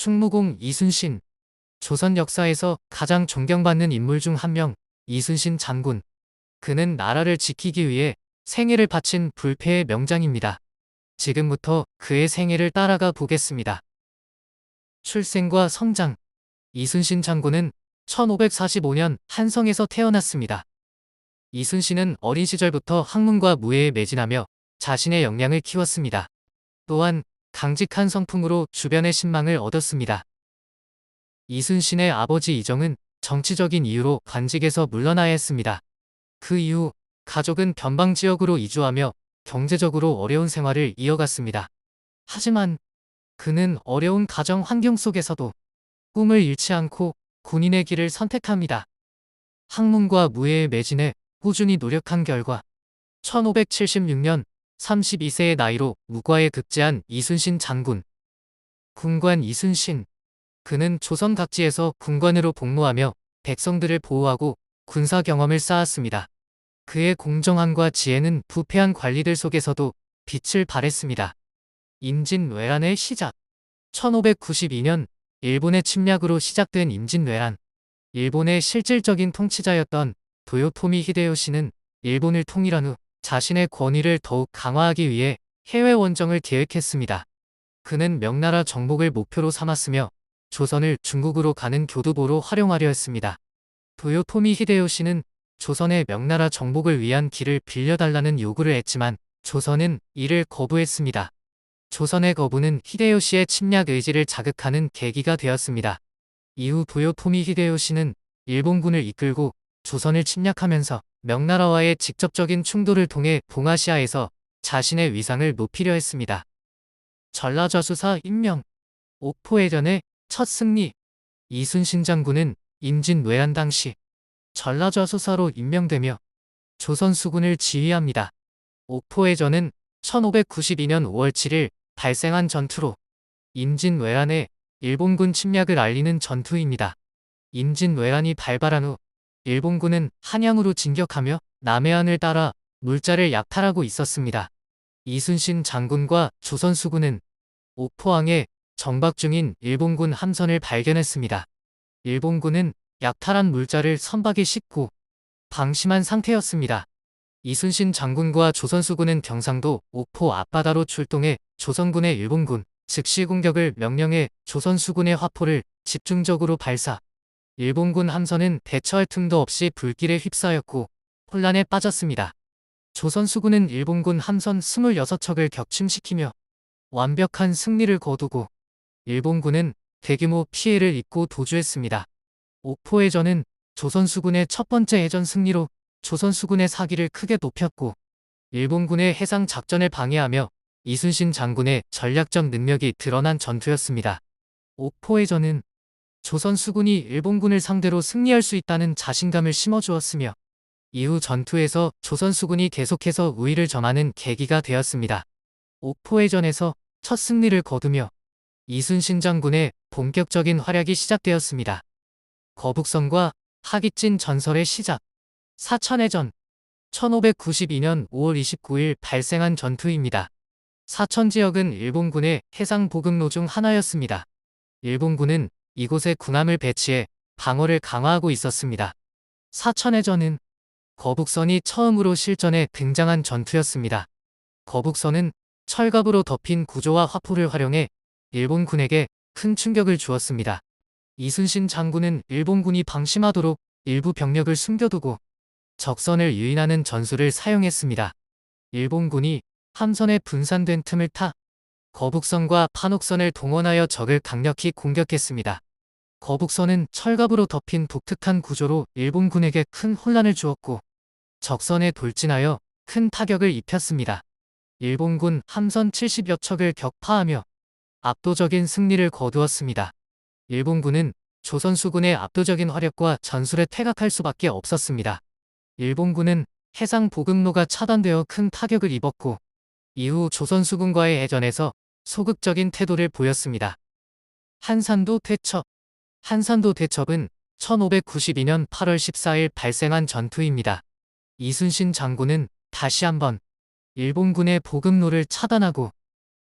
충무공 이순신. 조선 역사에서 가장 존경받는 인물 중 한 명, 이순신 장군. 그는 나라를 지키기 위해 생애를 바친 불패의 명장입니다. 지금부터 그의 생애를 따라가 보겠습니다. 출생과 성장. 이순신 장군은 1545년 한성에서 태어났습니다. 이순신은 어린 시절부터 학문과 무예에 매진하며 자신의 역량을 키웠습니다. 또한 강직한 성품으로 주변의 신망을 얻었습니다. 이순신의 아버지 이정은 정치적인 이유로 관직에서 물러나야 했습니다. 그 이후 가족은 변방 지역으로 이주하며 경제적으로 어려운 생활을 이어갔습니다. 하지만 그는 어려운 가정 환경 속에서도 꿈을 잃지 않고 군인의 길을 선택합니다. 학문과 무예에 매진해 꾸준히 노력한 결과 1576년 32세의 나이로 무과에 급제한 이순신 장군. 군관 이순신. 그는 조선 각지에서 군관으로 복무하며 백성들을 보호하고 군사 경험을 쌓았습니다. 그의 공정함과 지혜는 부패한 관리들 속에서도 빛을 발했습니다. 임진왜란의 시작. 1592년 일본의 침략으로 시작된 임진왜란. 일본의 실질적인 통치자였던 도요토미 히데요시는 일본을 통일한 후 자신의 권위를 더욱 강화하기 위해 해외 원정을 계획했습니다. 그는 명나라 정복을 목표로 삼았으며 조선을 중국으로 가는 교두보로 활용하려 했습니다. 도요토미 히데요시는 조선의 명나라 정복을 위한 길을 빌려달라는 요구를 했지만 조선은 이를 거부했습니다. 조선의 거부는 히데요시의 침략 의지를 자극하는 계기가 되었습니다. 이후 도요토미 히데요시는 일본군을 이끌고 조선을 침략하면서 명나라와의 직접적인 충돌을 통해 동아시아에서 자신의 위상을 높이려 했습니다. 전라좌수사 임명. 옥포해전의 첫 승리. 이순신 장군은 임진왜란 당시 전라좌수사로 임명되며 조선 수군을 지휘합니다. 옥포해전은 1592년 5월 7일 발생한 전투로 임진왜란의 일본군 침략을 알리는 전투입니다. 임진왜란이 발발한 후 일본군은 한양으로 진격하며 남해안을 따라 물자를 약탈하고 있었습니다. 이순신 장군과 조선 수군은 옥포항에 정박 중인 일본군 함선을 발견했습니다. 일본군은 약탈한 물자를 선박에 싣고 방심한 상태였습니다. 이순신 장군과 조선 수군은 경상도 옥포 앞바다로 출동해 조선군의 일본군 즉시 공격을 명령해 조선 수군의 화포를 집중적으로 발사. 일본군 함선은 대처할 틈도 없이 불길에 휩싸였고 혼란에 빠졌습니다. 조선 수군은 일본군 함선 26척을 격침시키며 완벽한 승리를 거두고 일본군은 대규모 피해를 입고 도주했습니다. 옥포해전은 조선 수군의 첫 번째 해전 승리로 조선 수군의 사기를 크게 높였고 일본군의 해상 작전을 방해하며 이순신 장군의 전략적 능력이 드러난 전투였습니다. 옥포해전은 조선 수군이 일본군을 상대로 승리할 수 있다는 자신감을 심어주었으며 이후 전투에서 조선 수군이 계속해서 우위를 점하는 계기가 되었습니다. 옥포해전에서 첫 승리를 거두며 이순신 장군의 본격적인 활약이 시작되었습니다. 거북선과 하깃진 전설의 시작. 사천해전. 1592년 5월 29일 발생한 전투입니다. 사천 지역은 일본군의 해상 보급로 중 하나였습니다. 일본군은 이곳에 군함을 배치해 방어를 강화하고 있었습니다. 사천해전은 거북선이 처음으로 실전에 등장한 전투였습니다. 거북선은 철갑으로 덮인 구조와 화포를 활용해 일본군에게 큰 충격을 주었습니다. 이순신 장군은 일본군이 방심하도록 일부 병력을 숨겨두고 적선을 유인하는 전술을 사용했습니다. 일본군이 함선에 분산된 틈을 타 거북선과 판옥선을 동원하여 적을 강력히 공격했습니다. 거북선은 철갑으로 덮인 독특한 구조로 일본군에게 큰 혼란을 주었고 적선에 돌진하여 큰 타격을 입혔습니다. 일본군 함선 70여 척을 격파하며 압도적인 승리를 거두었습니다. 일본군은 조선 수군의 압도적인 화력과 전술에 퇴각할 수밖에 없었습니다. 일본군은 해상 보급로가 차단되어 큰 타격을 입었고 이후 조선 수군과의 해전에서 소극적인 태도를 보였습니다. 한산도 대첩. 한산도 대첩은 1592년 8월 14일 발생한 전투입니다. 이순신 장군은 다시 한번 일본군의 보급로를 차단하고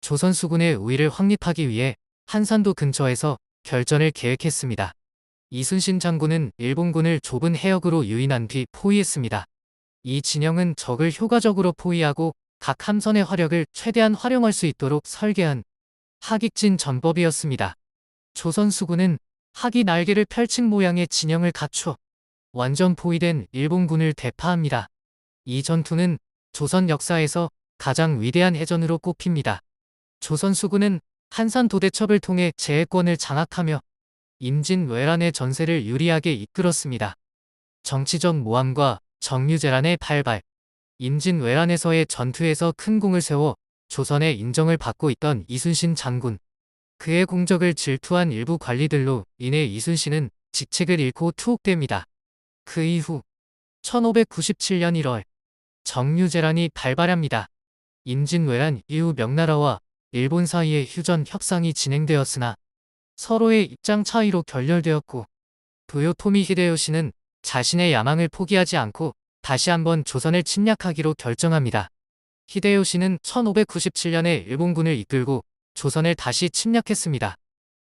조선 수군의 우위를 확립하기 위해 한산도 근처에서 결전을 계획했습니다. 이순신 장군은 일본군을 좁은 해역으로 유인한 뒤 포위했습니다. 이 진영은 적을 효과적으로 포위하고 각 함선의 화력을 최대한 활용할 수 있도록 설계한 하객진 전법이었습니다. 조선 수군은 학이 날개를 펼친 모양의 진영을 갖추어 완전 포위된 일본군을 대파합니다. 이 전투는 조선 역사에서 가장 위대한 해전으로 꼽힙니다. 조선 수군은 한산 도대첩을 통해 제해권을 장악하며 임진왜란의 전세를 유리하게 이끌었습니다. 정치적 모함과 정유재란의 발발, 임진왜란에서의 전투에서 큰功을 세워 조선의 인정을 받고 있던 이순신 장군. 그의 공적을 질투한 일부 관리들로 인해 이순신은 직책을 잃고 투옥됩니다. 그 이후 1597년 1월 정유재란이 발발합니다. 임진왜란 이후 명나라와 일본 사이에 휴전 협상이 진행되었으나 서로의 입장 차이로 결렬되었고 도요토미 히데요시는 자신의 야망을 포기하지 않고 다시 한번 조선을 침략하기로 결정합니다. 히데요시는 1597년에 일본군을 이끌고 조선을 다시 침략했습니다.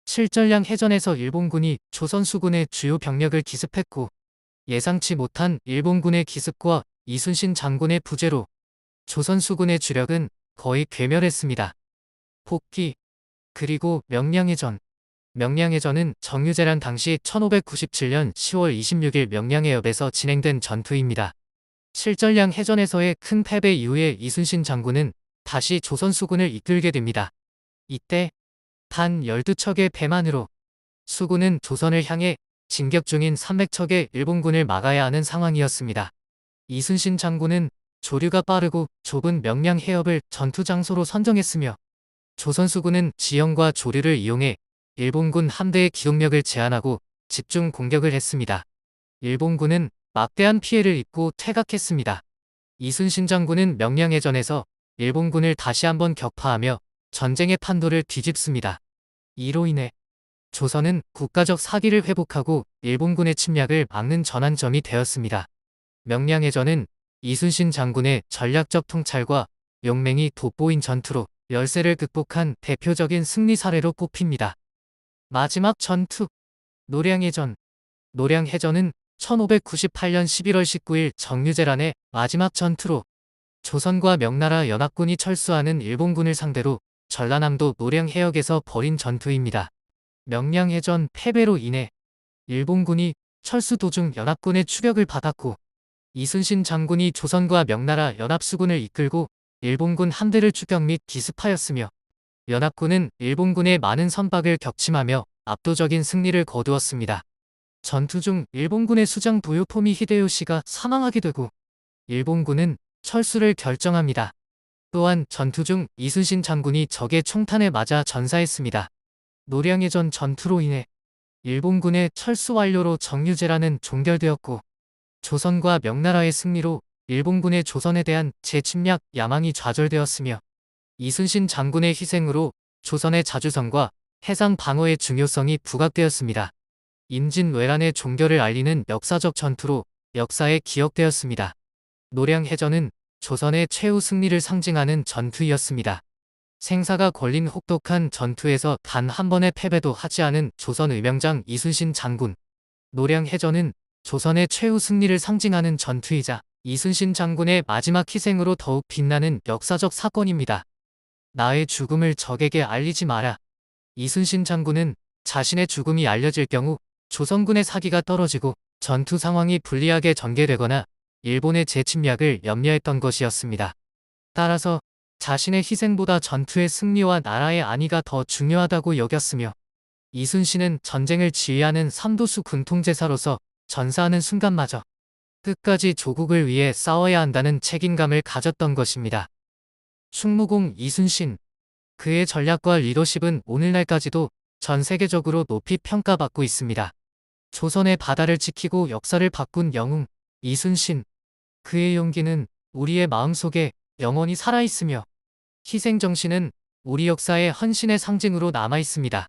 칠전량 해전에서 일본군이 조선 수군의 주요 병력을 기습했고 예상치 못한 일본군의 기습과 이순신 장군의 부재로 조선 수군의 주력은 거의 괴멸했습니다. 복귀, 그리고 명량해전. 명량해전은 정유재란 당시 1597년 10월 26일 명량해협에서 진행된 전투입니다. 칠전량 해전에서의 큰 패배 이후에 이순신 장군은 다시 조선 수군을 이끌게 됩니다. 이때 단 12척의 배만으로 수군은 조선을 향해 진격 중인 300척의 일본군을 막아야 하는 상황이었습니다. 이순신 장군은 조류가 빠르고 좁은 명량해협을 전투 장소로 선정했으며 조선 수군은 지형과 조류를 이용해 일본군 함대의 기동력을 제한하고 집중 공격을 했습니다. 일본군은 막대한 피해를 입고 퇴각했습니다. 이순신 장군은 명량해전에서 일본군을 다시 한번 격파하며 전쟁의 판도를 뒤집습니다. 이로 인해 조선은 국가적 사기를 회복하고 일본군의 침략을 막는 전환점이 되었습니다. 명량해전은 이순신 장군의 전략적 통찰과 용맹이 돋보인 전투로 열세를 극복한 대표적인 승리 사례로 꼽힙니다. 마지막 전투, 노량해전. 노량해전은 1598년 11월 19일 정유재란의 마지막 전투로 조선과 명나라 연합군이 철수하는 일본군을 상대로 전라남도 노량해역에서 벌인 전투입니다. 명량해전 패배로 인해 일본군이 철수 도중 연합군의 추격을 받았고 이순신 장군이 조선과 명나라 연합수군을 이끌고 일본군 함대를 추격 및 기습하였으며 연합군은 일본군의 많은 선박을 격침하며 압도적인 승리를 거두었습니다. 전투 중 일본군의 수장 도요토미 히데요시가 사망하게 되고 일본군은 철수를 결정합니다. 또한 전투 중 이순신 장군이 적의 총탄에 맞아 전사했습니다. 노량해전 전투로 인해 일본군의 철수 완료로 정유재란은 종결되었고 조선과 명나라의 승리로 일본군의 조선에 대한 재침략 야망이 좌절되었으며 이순신 장군의 희생으로 조선의 자주성과 해상 방어의 중요성이 부각되었습니다. 임진왜란의 종결을 알리는 역사적 전투로 역사에 기억되었습니다. 노량해전은 조선의 최후 승리를 상징하는 전투이었습니다. 생사가 걸린 혹독한 전투에서 단 한 번의 패배도 하지 않은 조선 의명장 이순신 장군. 노량해전은 조선의 최후 승리를 상징하는 전투이자 이순신 장군의 마지막 희생으로 더욱 빛나는 역사적 사건입니다. 나의 죽음을 적에게 알리지 마라. 이순신 장군은 자신의 죽음이 알려질 경우 조선군의 사기가 떨어지고 전투 상황이 불리하게 전개되거나 일본의 재침략을 염려했던 것이었습니다. 따라서 자신의 희생보다 전투의 승리와 나라의 안위가 더 중요하다고 여겼으며 이순신은 전쟁을 지휘하는 삼도수 군통제사로서 전사하는 순간마저 끝까지 조국을 위해 싸워야 한다는 책임감을 가졌던 것입니다. 충무공 이순신. 그의 전략과 리더십은 오늘날까지도 전 세계적으로 높이 평가받고 있습니다. 조선의 바다를 지키고 역사를 바꾼 영웅 이순신. 그의 용기는 우리의 마음속에 영원히 살아있으며 희생정신은 우리 역사의 헌신의 상징으로 남아있습니다.